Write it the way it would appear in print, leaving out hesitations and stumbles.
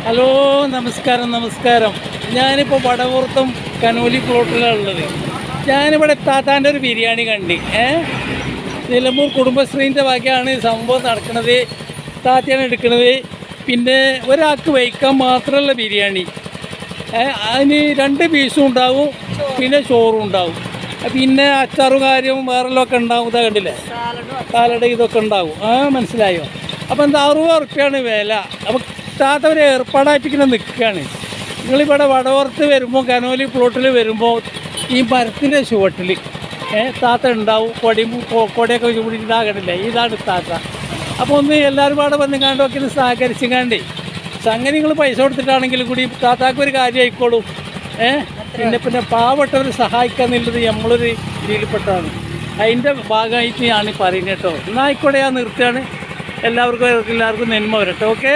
Hello, നമസ്കാരം. ഞാനിപ്പോൾ വടവൂർത്തം Conolly പ്ലോട്ടിലാണ് ഉള്ളത്. ഞാനിവിടെ താത്താൻ്റെ ഒരു ബിരിയാണി കണ്ടി. നിലമ്പൂർ കുടുംബശ്രീൻ്റെ വകയാണ് സംഭവം നടക്കുന്നത്. താത്തയാണ് എടുക്കുന്നത്. പിന്നെ ഒരാൾക്ക് വയ്ക്കാൻ മാത്രമുള്ള ബിരിയാണി. അതിന് 2 പീസും ഉണ്ടാവും, പിന്നെ ചോറും ഉണ്ടാവും, പിന്നെ അച്ചാറും കാര്യവും വേറെല്ലാം ഉണ്ടാവും. ഇതാ കണ്ടില്ലേ, സാലഡ് ഇതൊക്കെ ഉണ്ടാവും. മനസ്സിലായോ? അപ്പോൾ എന്താ 60 ഉറുപ്പ്യാണ് വില. അപ്പോൾ താത്ത ഒരു ഏർപ്പാടായിട്ടിങ്ങനെ നിൽക്കുകയാണ്. നിങ്ങളിവിടെ വടവൂർത്ത് വരുമ്പോൾ, കനോലി പ്ലോട്ടിൽ വരുമ്പോൾ ഈ മരത്തിൻ്റെ ചുവട്ടിൽ താത്ത ഉണ്ടാവും. കൊടയൊക്കെ ചൂടിയിട്ടാകണില്ലേ, ഇതാണ് താത്ത. അപ്പോൾ ഒന്ന് എല്ലാവരും പാടെ വന്നുകാണ്ട് ഒക്കെ സഹകരിച്ചുകാണ്ട് സംഗതി നിങ്ങൾ പൈസ കൊടുത്തിട്ടാണെങ്കിലും കൂടി താത്താക്കൊരു കാര്യം ആയിക്കോളും. പിന്നെ പാവപ്പെട്ടവർ സഹായിക്കുക എന്നുള്ളത് നമ്മളൊരു ഇതിൽപ്പെട്ടതാണ്. അതിൻ്റെ ഭാഗമായിട്ട് ഞാൻ പറയുന്നത് കേട്ടോ. എന്നാൽ ആയിക്കോട്ടെ, ഞാൻ നിർത്തുകയാണ്. എല്ലാവർക്കും നന്മ വരട്ടെ. ഓക്കെ.